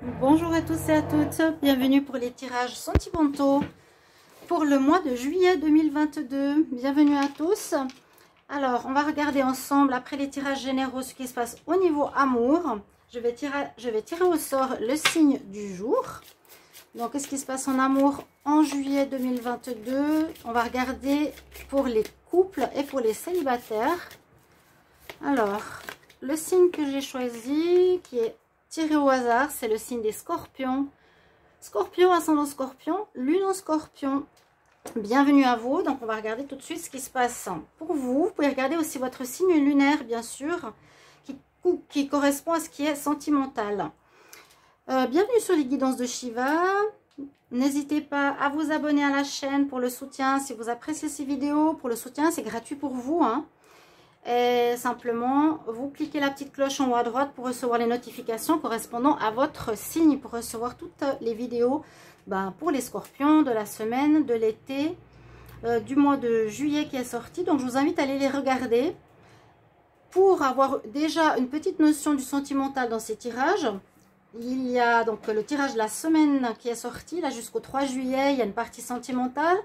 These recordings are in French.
Bonjour à tous et à toutes, bienvenue pour les tirages sentimentaux pour le mois de juillet 2022. Bienvenue à tous. Alors, on va regarder ensemble, après les tirages généraux, ce qui se passe au niveau amour. Je vais tirer au sort le signe du jour. Donc, qu'est-ce qui se passe en amour en juillet 2022? On va regarder pour les couples et pour les célibataires. Alors, le signe que j'ai choisi, qui est tiré au hasard, c'est le signe des scorpions. Scorpion, ascendant scorpion, lune en scorpion. Bienvenue à vous. Donc, on va regarder tout de suite ce qui se passe pour vous. Vous pouvez regarder aussi votre signe lunaire, bien sûr, qui correspond à ce qui est sentimental. Bienvenue sur les guidances de Shiva. N'hésitez pas à vous abonner à la chaîne pour le soutien. Si vous appréciez ces vidéos, pour le soutien, c'est gratuit pour vous, hein. Et simplement, vous cliquez la petite cloche en haut à droite pour recevoir les notifications correspondant à votre signe, pour recevoir toutes les vidéos pour les scorpions de la semaine, de l'été, du mois de juillet qui est sorti. Donc, je vous invite à aller les regarder pour avoir déjà une petite notion du sentimental dans ces tirages. Il y a donc le tirage de la semaine qui est sorti, là jusqu'au 3 juillet, il y a une partie sentimentale.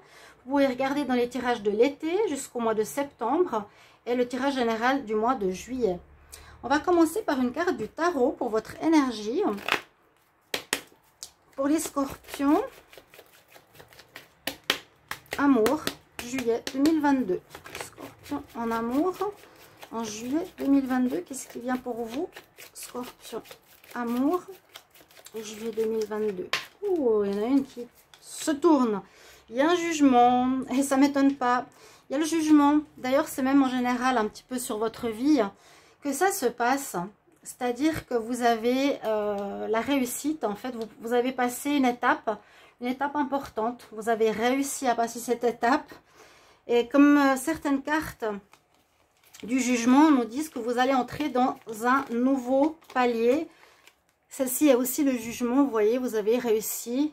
Vous pouvez regarder dans les tirages de l'été jusqu'au mois de septembre et le tirage général du mois de juillet. On va commencer par une carte du tarot pour votre énergie. Pour les scorpions, amour, juillet 2022. Scorpion en amour, en juillet 2022, qu'est-ce qui vient pour vous? Scorpion, amour, juillet 2022. Oh, il y en a une qui se tourne. Il y a un jugement, et ça ne m'étonne pas. Il y a le jugement. D'ailleurs, c'est même en général un petit peu sur votre vie que ça se passe. C'est-à-dire que vous avez la réussite. En fait, vous avez passé une étape importante. Vous avez réussi à passer cette étape. Et comme certaines cartes du jugement nous disent que vous allez entrer dans un nouveau palier. Celle-ci est aussi le jugement. Vous voyez, vous avez réussi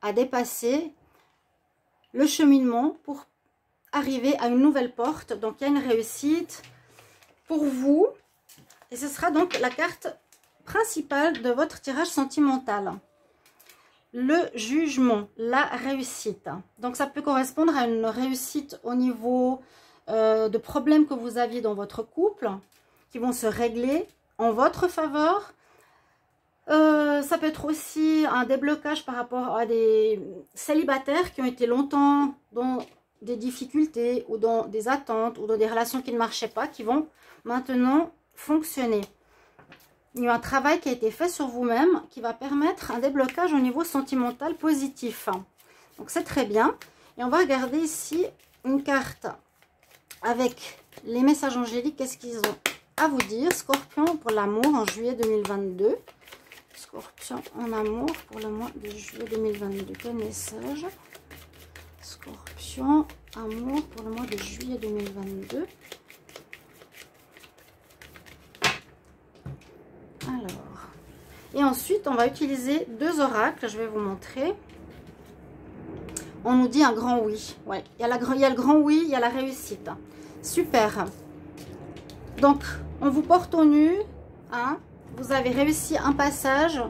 à dépasser le cheminement pour arriver à une nouvelle porte. Donc, il y a une réussite pour vous. Et ce sera donc la carte principale de votre tirage sentimental. Le jugement, la réussite. Donc, ça peut correspondre à une réussite au niveau de problèmes que vous aviez dans votre couple, qui vont se régler en votre faveur. Ça peut être aussi un déblocage par rapport à des célibataires qui ont été longtemps dans des difficultés ou dans des attentes ou dans des relations qui ne marchaient pas, qui vont maintenant fonctionner. Il y a un travail qui a été fait sur vous-même qui va permettre un déblocage au niveau sentimental positif. Donc c'est très bien. Et on va regarder ici une carte avec les messages angéliques. Qu'est-ce qu'ils ont à vous dire? Scorpion pour l'amour en juillet 2022. Scorpion en amour pour le mois de juillet 2022. Quel message? Scorpion, amour pour le mois de juillet 2022. Alors, et ensuite, on va utiliser deux oracles. Je vais vous montrer. On nous dit un grand oui. Ouais, il y a le grand oui, il y a la réussite. Super. Donc, on vous porte au nu. Hein? Vous avez réussi un passage.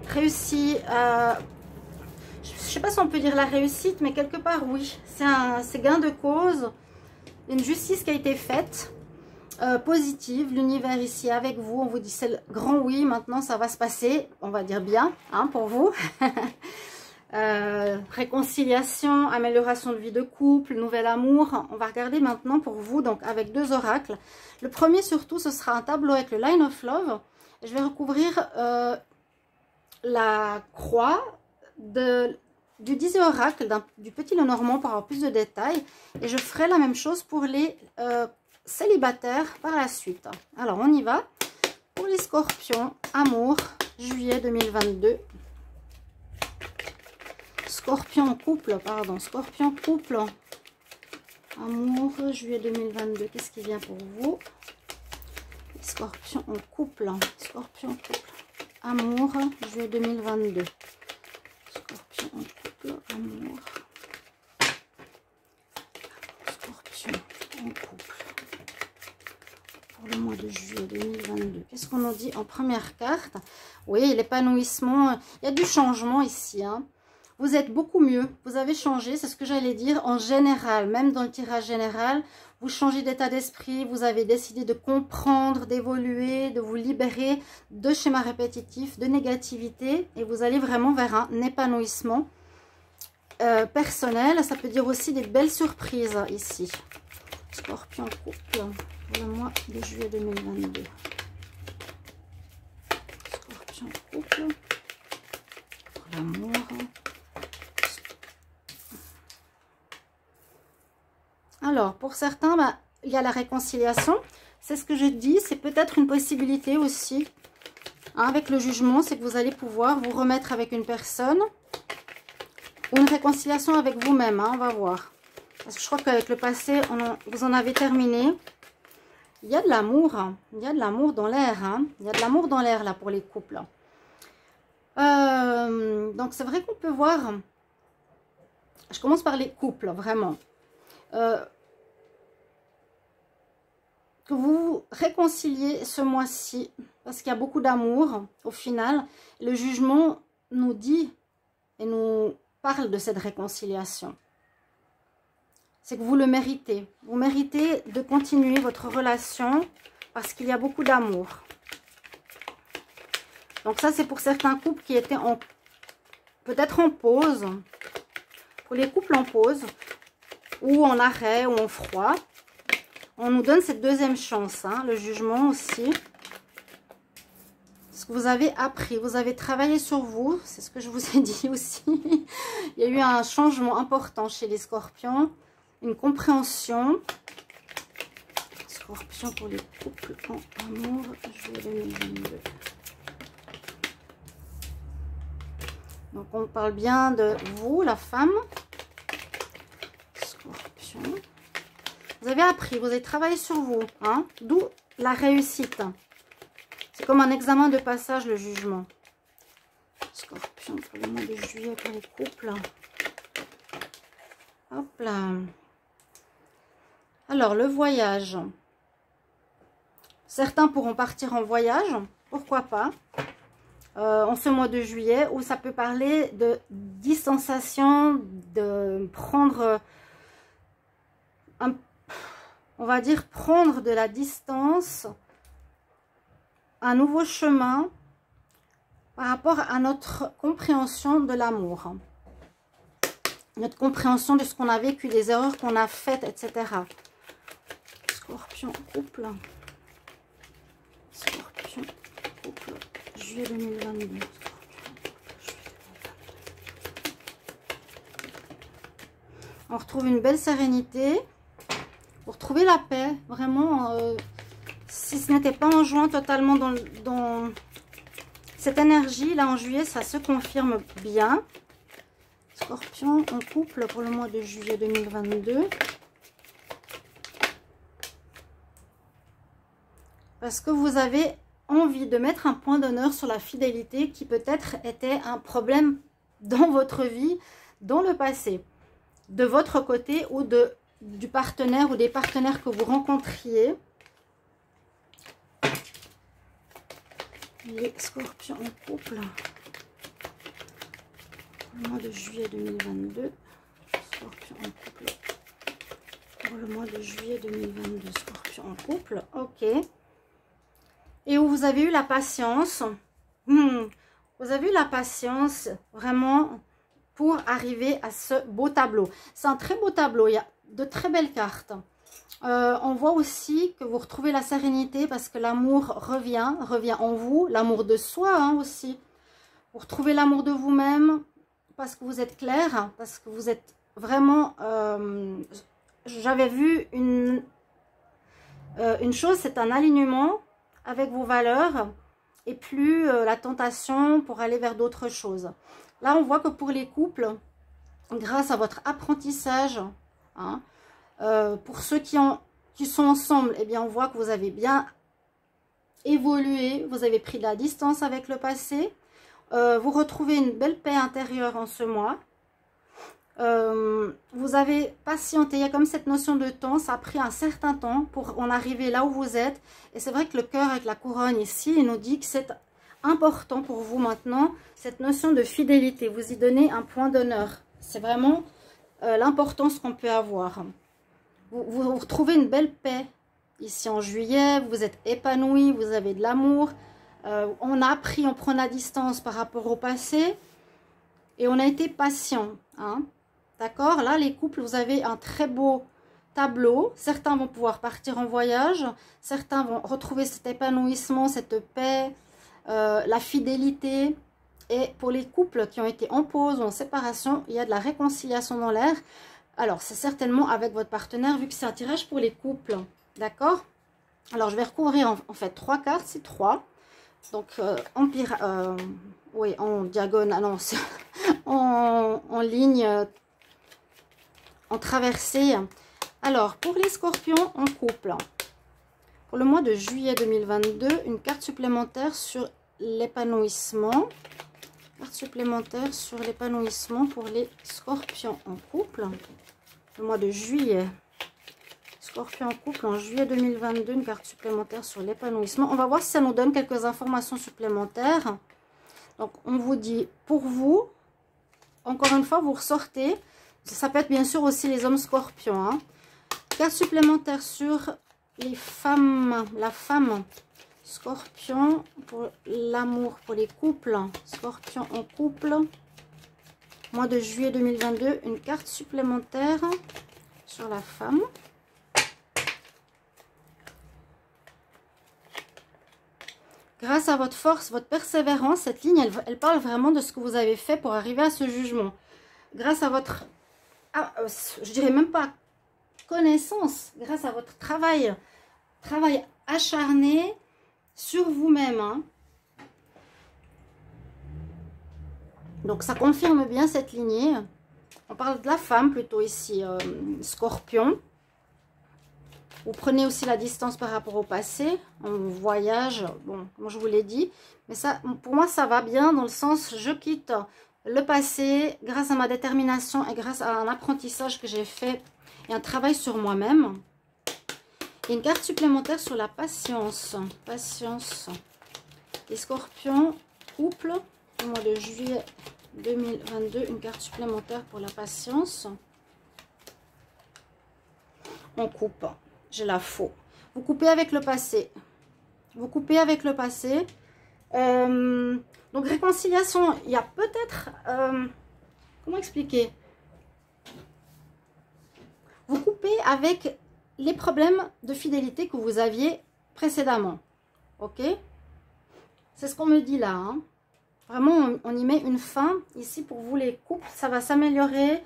Réussi je ne sais pas si on peut dire la réussite, mais quelque part, oui. C'est gain de cause. Une justice qui a été faite. Positive. L'univers ici avec vous. On vous dit c'est le grand oui. Maintenant, ça va se passer. On va dire bien, hein, pour vous. Réconciliation, amélioration de vie de couple, nouvel amour. On va regarder maintenant pour vous, donc avec deux oracles. Le premier, surtout, ce sera un tableau avec le Line of Love. Je vais recouvrir la croix du 10e oracle du petit Lenormand pour avoir plus de détails. Et je ferai la même chose pour les célibataires par la suite. Alors, on y va. Pour les scorpions, amour, juillet 2022. Scorpion couple, pardon. Scorpion couple, amour, juillet 2022. Qu'est-ce qui vient pour vous? Scorpion en couple. Scorpion couple, amour, juillet 2022. Scorpion en couple, amour. Scorpion en couple. Pour le mois de juillet 2022. Qu'est-ce qu'on nous dit en première carte? Oui, l'épanouissement, il y a du changement ici. Hein. Vous êtes beaucoup mieux, vous avez changé, c'est ce que j'allais dire en général, même dans le tirage général. Vous changez d'état d'esprit, vous avez décidé de comprendre, d'évoluer, de vous libérer de schémas répétitifs, de négativité. Et vous allez vraiment vers un épanouissement personnel. Ça peut dire aussi des belles surprises ici. Scorpion couple pour le mois de juillet 2022. Scorpion couple pour l'amour. Alors, pour certains, il y a la réconciliation. C'est ce que je dis. C'est peut-être une possibilité aussi. Hein, avec le jugement, c'est que vous allez pouvoir vous remettre avec une personne. Ou une réconciliation avec vous-même. Hein, on va voir. Parce que je crois qu'avec le passé, vous en avez terminé. Il y a de l'amour. Hein. Il y a de l'amour dans l'air. Hein. Il y a de l'amour dans l'air là pour les couples. Donc, c'est vrai qu'on peut voir. Je commence par les couples, vraiment. Que vous réconciliez ce mois-ci parce qu'il y a beaucoup d'amour au final. Le jugement nous dit et nous parle de cette réconciliation. C'est que vous le méritez. Vous méritez de continuer votre relation parce qu'il y a beaucoup d'amour. Donc ça, c'est pour certains couples qui étaient peut-être en pause. Pour les couples en pause ou en arrêt ou en froid. On nous donne cette deuxième chance, hein, le jugement aussi. Ce que vous avez appris, vous avez travaillé sur vous, c'est ce que je vous ai dit aussi. Il y a eu un changement important chez les scorpions, une compréhension. Scorpion pour les couples en amour, juillet 2022. Donc on parle bien de vous, la femme. Scorpion. Vous avez appris, vous avez travaillé sur vous, hein, d'où la réussite. C'est comme un examen de passage, le jugement. Scorpion pour le mois de juillet pour les couples. Hop là. Alors, le voyage. Certains pourront partir en voyage, pourquoi pas, en ce mois de juillet, où ça peut parler de distanciation, de prendre on va dire prendre de la distance, un nouveau chemin par rapport à notre compréhension de l'amour. Notre compréhension de ce qu'on a vécu, des erreurs qu'on a faites, etc. Scorpion, couple. Scorpion, couple, juillet 2022. On retrouve une belle sérénité. Pour trouver la paix, vraiment, si ce n'était pas en juin totalement dans cette énergie, là en juillet, ça se confirme bien. Scorpion en couple pour le mois de juillet 2022. Parce que vous avez envie de mettre un point d'honneur sur la fidélité qui peut-être était un problème dans votre vie, dans le passé. De votre côté ou du partenaire ou des partenaires que vous rencontriez. Les scorpions en couple. Le mois de juillet 2022. Scorpion en couple. Pour le mois de juillet 2022. Scorpion en couple. Ok. Et où vous avez eu la patience. Vous avez eu la patience vraiment pour arriver à ce beau tableau. C'est un très beau tableau. Il y a de très belles cartes. On voit aussi que vous retrouvez la sérénité parce que l'amour revient en vous. L'amour de soi hein, aussi. Vous retrouvez l'amour de vous-même parce que vous êtes clair, parce que vous êtes vraiment... J'avais vu une chose, c'est un alignement avec vos valeurs et plus la tentation pour aller vers d'autres choses. Là, on voit que pour les couples, grâce à votre apprentissage, hein, pour ceux qui sont ensemble, eh bien, on voit que vous avez bien évolué, vous avez pris de la distance avec le passé, vous retrouvez une belle paix intérieure en ce mois. Vous avez patienté, il y a comme cette notion de temps, ça a pris un certain temps pour en arriver là où vous êtes. Et c'est vrai que le cœur avec la couronne ici, il nous dit que c'est important pour vous maintenant, cette notion de fidélité. Vous y donnez un point d'honneur. C'est vraiment l'importance qu'on peut avoir. Vous retrouvez une belle paix ici en juillet. Vous êtes épanoui, vous avez de l'amour. On a appris, on prend la distance par rapport au passé. Et on a été patient. Hein? D'accord? Là, les couples, vous avez un très beau tableau. Certains vont pouvoir partir en voyage. Certains vont retrouver cet épanouissement, cette paix, la fidélité. Et pour les couples qui ont été en pause ou en séparation, il y a de la réconciliation dans l'air. Alors, c'est certainement avec votre partenaire, vu que c'est un tirage pour les couples. D'accord? Alors, je vais recouvrir en fait 3 cartes, c'est 3. Donc, oui, en diagonale, non, en ligne, en traversée. Alors, pour les scorpions en couple, pour le mois de juillet 2022, une carte supplémentaire sur l'épanouissement. Carte supplémentaire sur l'épanouissement pour les scorpions en couple. Le mois de juillet. Scorpion en couple en juillet 2022. Une carte supplémentaire sur l'épanouissement. On va voir si ça nous donne quelques informations supplémentaires. Donc, on vous dit, pour vous, encore une fois, vous ressortez. Ça peut être bien sûr aussi les hommes scorpions. Hein. Carte supplémentaire sur les femmes. La femme. Scorpion pour l'amour, pour les couples. Scorpion en couple. Mois de juillet 2022. Une carte supplémentaire sur la femme. Grâce à votre force, votre persévérance, cette ligne, elle parle vraiment de ce que vous avez fait pour arriver à ce jugement. Grâce à votre, je dirais même pas connaissance, grâce à votre travail acharné sur vous-même. Hein. Donc, ça confirme bien cette lignée. On parle de la femme plutôt ici, scorpion. Vous prenez aussi la distance par rapport au passé. On voyage, bon, comme je vous l'ai dit. Mais ça, pour moi, ça va bien dans le sens, je quitte le passé grâce à ma détermination et grâce à un apprentissage que j'ai fait et un travail sur moi-même. Et une carte supplémentaire sur la patience. Patience. Les scorpions, couple, au mois de juillet 2022. Une carte supplémentaire pour la patience. On coupe. J'ai la faux. Vous coupez avec le passé. Vous coupez avec le passé. Donc, réconciliation. Il y a peut-être... comment expliquer? Vous coupez avec les problèmes de fidélité que vous aviez précédemment. Ok? C'est ce qu'on me dit là. Hein. Vraiment, on y met une fin. Ici, pour vous les couples, ça va s'améliorer.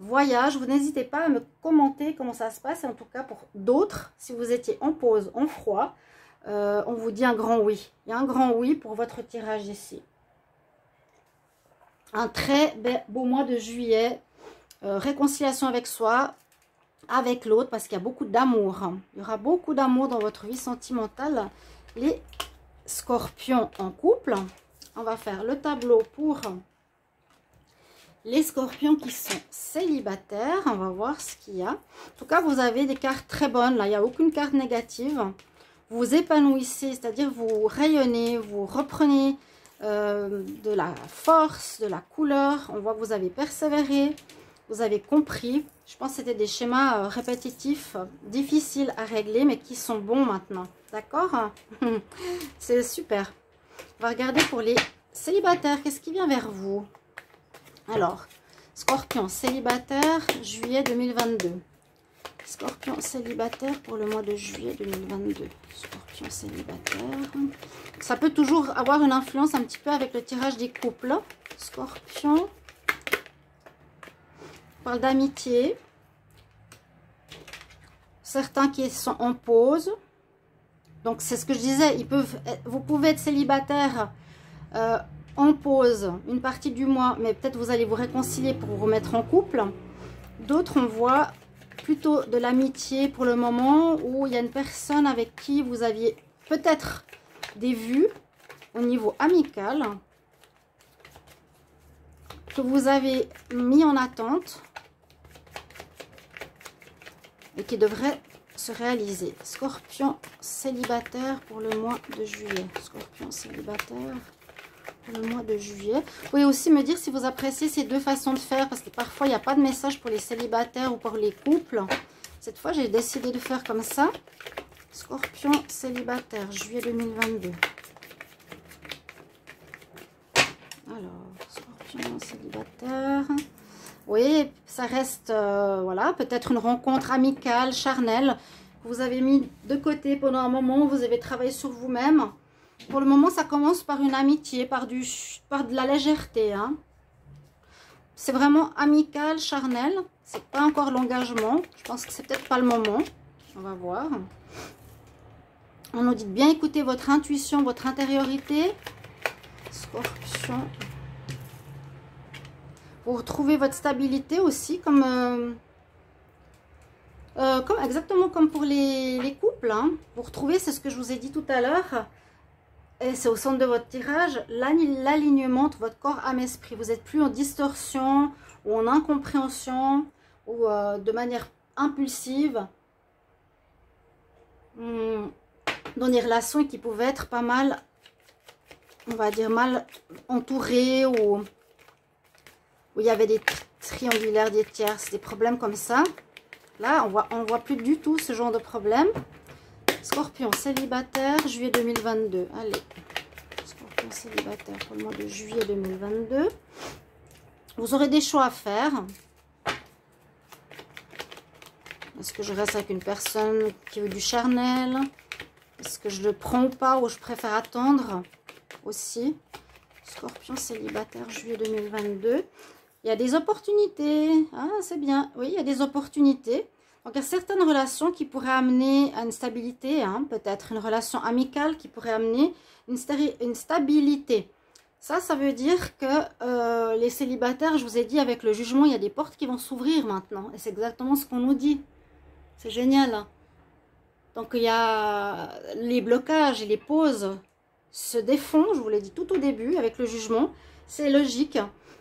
Voyage, vous n'hésitez pas à me commenter comment ça se passe. Et en tout cas, pour d'autres, si vous étiez en pause, en froid, on vous dit un grand oui. Il y a un grand oui pour votre tirage ici. Un très beau mois de juillet. Réconciliation avec soi, avec l'autre, parce qu'il y a beaucoup d'amour. Il y aura beaucoup d'amour dans votre vie sentimentale. Les scorpions en couple. On va faire le tableau pour les scorpions qui sont célibataires. On va voir ce qu'il y a. En tout cas, vous avez des cartes très bonnes. Là, il n'y a aucune carte négative. Vous vous épanouissez, c'est-à-dire vous rayonnez, vous reprenez de la force, de la couleur. On voit que vous avez persévéré, vous avez compris. Je pense que c'était des schémas répétitifs, difficiles à régler, mais qui sont bons maintenant. D'accord? C'est super. On va regarder pour les célibataires. Qu'est-ce qui vient vers vous? Alors, Scorpion célibataire, juillet 2022. Scorpion célibataire pour le mois de juillet 2022. Scorpion célibataire. Ça peut toujours avoir une influence un petit peu avec le tirage des couples. Scorpion. On parle d'amitié. Certains qui sont en pause. Donc, c'est ce que je disais. Vous pouvez être célibataire en pause une partie du mois, mais peut-être vous allez vous réconcilier pour vous remettre en couple. D'autres, on voit plutôt de l'amitié pour le moment, où il y a une personne avec qui vous aviez peut-être des vues au niveau amical, que vous avez mis en attente et qui devrait se réaliser. Scorpion célibataire pour le mois de juillet. Scorpion célibataire pour le mois de juillet. Vous pouvez aussi me dire si vous appréciez ces deux façons de faire, parce que parfois il n'y a pas de message pour les célibataires ou pour les couples. Cette fois, j'ai décidé de faire comme ça. Scorpion célibataire, juillet 2022. Alors, Scorpion célibataire. Oui, ça reste, voilà, peut-être une rencontre amicale, charnelle. Vous avez mis de côté pendant un moment, vous avez travaillé sur vous-même. Pour le moment, ça commence par une amitié, par de la légèreté. Hein. C'est vraiment amical, charnel. C'est pas encore l'engagement. Je pense que c'est peut-être pas le moment. On va voir. On nous dit de bien écouter votre intuition, votre intériorité. Scorpion. Vous retrouvez votre stabilité aussi, exactement comme pour les couples. Hein. Vous retrouvez, c'est ce que je vous ai dit tout à l'heure. Et c'est au centre de votre tirage, l'alignement de votre corps, âme, esprit. Vous n'êtes plus en distorsion ou en incompréhension ou de manière impulsive. Dans des relations qui pouvaient être pas mal, on va dire mal entourées ou où il y avait des triangulaires, des tierces, des problèmes comme ça. Là, on voit plus du tout ce genre de problème. Scorpion célibataire, juillet 2022. Allez, Scorpion célibataire pour le mois de juillet 2022. Vous aurez des choix à faire. Est-ce que je reste avec une personne qui veut du charnel? Est-ce que je le prends ou pas, ou je préfère attendre aussi? Scorpion célibataire, juillet 2022. Il y a des opportunités. Ah, c'est bien. Oui, il y a des opportunités. Donc, il y a certaines relations qui pourraient amener à une stabilité. Hein, peut-être une relation amicale qui pourrait amener une stabilité. Ça veut dire que les célibataires, je vous ai dit, avec le jugement, il y a des portes qui vont s'ouvrir maintenant. Et c'est exactement ce qu'on nous dit. C'est génial. Hein. Donc, il y a les blocages et les pauses se défont. Je vous l'ai dit tout au début avec le jugement. C'est logique.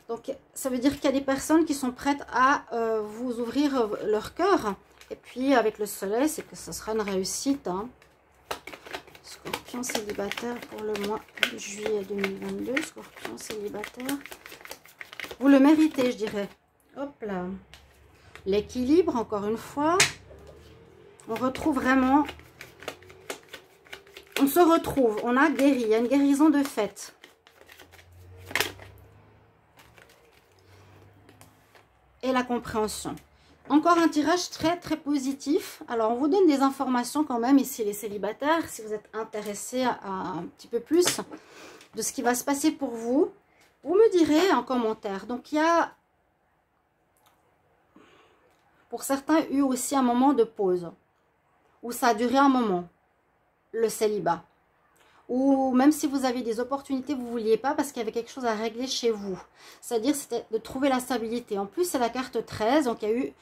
Donc, ça veut dire qu'il y a des personnes qui sont prêtes à vous ouvrir leur cœur. Et puis, avec le soleil, c'est que ce sera une réussite. Hein. Scorpion célibataire pour le mois de juillet 2022. Scorpion célibataire. Vous le méritez, je dirais. Hop là. L'équilibre, encore une fois. On retrouve vraiment... On se retrouve. On a guéri. Il y a une guérison de fait. Et la compréhension. Encore un tirage très très positif. Alors on vous donne des informations quand même ici les célibataires, si vous êtes intéressés à un petit peu plus de ce qui va se passer pour vous. Vous me direz en commentaire. Donc il y a pour certains eu aussi un moment de pause. Où ça a duré un moment. Le célibat. Ou même si vous avez des opportunités, vous ne vouliez pas parce qu'il y avait quelque chose à régler chez vous. C'est-à-dire, c'était de trouver la stabilité. En plus, c'est la carte 13. Donc, il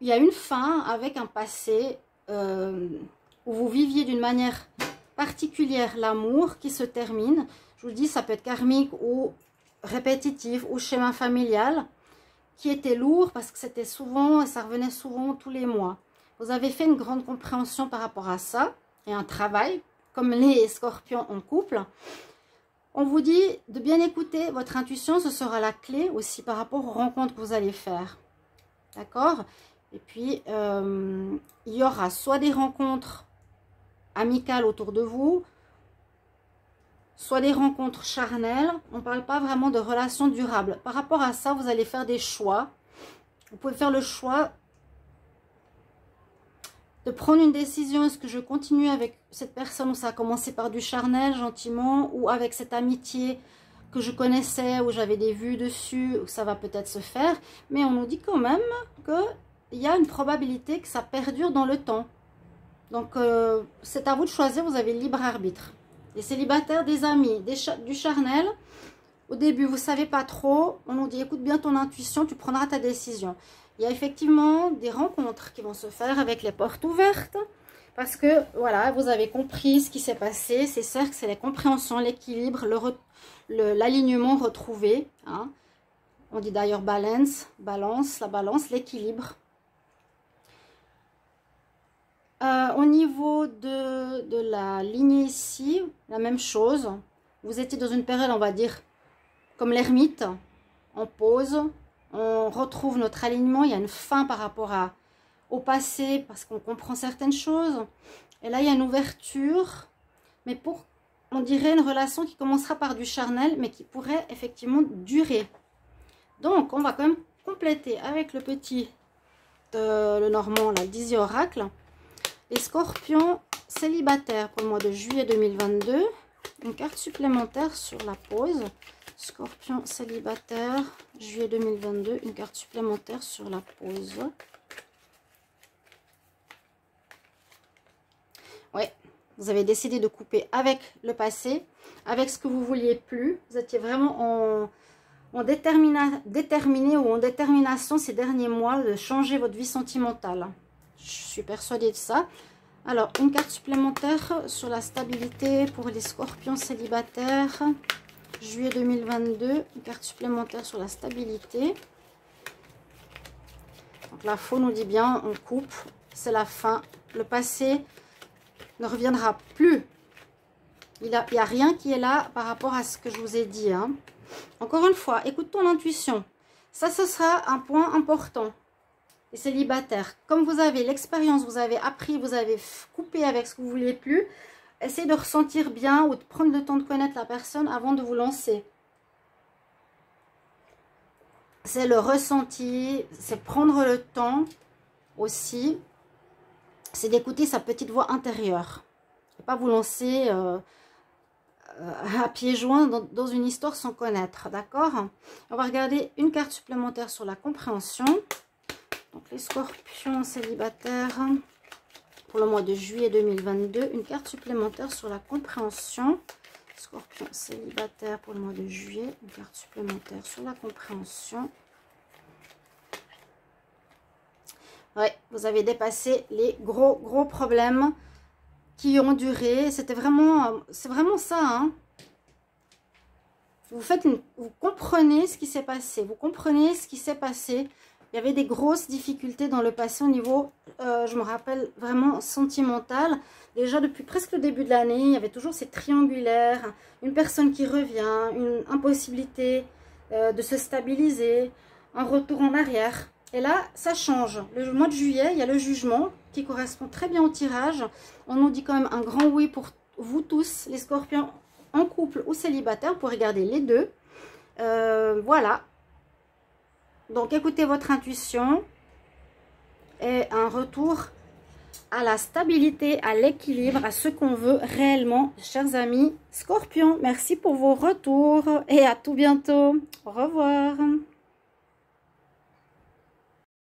y a une fin avec un passé où vous viviez d'une manière particulière l'amour qui se termine. Je vous dis, ça peut être karmique ou répétitif ou schéma familial qui était lourd parce que c'était souvent, et ça revenait souvent tous les mois. Vous avez fait une grande compréhension par rapport à ça et un travail comme les scorpions en couple. On vous dit de bien écouter votre intuition, ce sera la clé aussi par rapport aux rencontres que vous allez faire. D'accord? Et puis, il y aura soit des rencontres amicales autour de vous, soit des rencontres charnelles. On ne parle pas vraiment de relations durables. Par rapport à ça, vous allez faire des choix. Vous pouvez faire le choix de prendre une décision. Est-ce que je continue avec cette personne où ça a commencé par du charnel, gentiment, ou avec cette amitié que je connaissais, où j'avais des vues dessus, où ça va peut-être se faire. Mais on nous dit quand même qu'il y a une probabilité que ça perdure dans le temps. Donc, c'est à vous de choisir, vous avez le libre arbitre. Les célibataires, des amis, du charnel, au début, vous ne savez pas trop. On nous dit, écoute bien ton intuition, tu prendras ta décision. Il y a effectivement des rencontres qui vont se faire avec les portes ouvertes. Parce que, voilà, vous avez compris ce qui s'est passé. Ces cercles, c'est la compréhension, l'équilibre, l'alignement retrouvé. Hein. On dit d'ailleurs balance, la balance, l'équilibre. Au niveau de la lignée ici, la même chose. Vous étiez dans une période, on va dire, comme l'ermite, en pause. On retrouve notre alignement. Il y a une fin par rapport au passé parce qu'on comprend certaines choses. Et là, il y a une ouverture. Mais on dirait une relation qui commencera par du charnel, mais qui pourrait effectivement durer. Donc, on va quand même compléter avec le petit, le normand, la Dizzy Oracle. Les scorpions célibataires pour le mois de juillet 2022. Une carte supplémentaire sur la pause. Scorpion célibataire, juillet 2022. Une carte supplémentaire sur la pause. Ouais, vous avez décidé de couper avec le passé, avec ce que vous vouliez plus. Vous étiez vraiment en déterminé ou en détermination ces derniers mois de changer votre vie sentimentale. Je suis persuadée de ça. Alors, une carte supplémentaire sur la stabilité pour les scorpions célibataires. Juillet 2022. Une carte supplémentaire sur la stabilité. Donc, la faux nous dit bien, on coupe. C'est la fin. Le passé ne reviendra plus. Il n'y a rien qui est là par rapport à ce que je vous ai dit. Hein. Encore une fois, écoute ton intuition. Ça, ce sera un point important. Les célibataires, comme vous avez l'expérience, vous avez appris, vous avez coupé avec ce que vous ne vouliez plus, essayez de ressentir bien ou de prendre le temps de connaître la personne avant de vous lancer. C'est le ressenti, c'est prendre le temps aussi, c'est d'écouter sa petite voix intérieure. Et pas vous lancer à pieds joints dans une histoire sans connaître, d'accord? On va regarder une carte supplémentaire sur la compréhension. Donc, les scorpions célibataires pour le mois de juillet 2022. Une carte supplémentaire sur la compréhension. Scorpion célibataire pour le mois de juillet. Une carte supplémentaire sur la compréhension. Ouais, vous avez dépassé les gros problèmes qui ont duré. C'est vraiment ça, hein. Vous comprenez ce qui s'est passé. Vous comprenez ce qui s'est passé. Il y avait des grosses difficultés dans le passé au niveau, je me rappelle, vraiment sentimental. Déjà depuis presque le début de l'année, il y avait toujours ces triangulaires, une personne qui revient, une impossibilité de se stabiliser, un retour en arrière. Et là, ça change. Le mois de juillet, il y a le jugement qui correspond très bien au tirage. On nous dit quand même un grand oui pour vous tous, les scorpions en couple ou célibataire. Vous pouvez regarder les deux. Voilà. Donc, écoutez votre intuition et un retour à la stabilité, à l'équilibre, à ce qu'on veut réellement, chers amis Scorpions. Merci pour vos retours et à tout bientôt. Au revoir.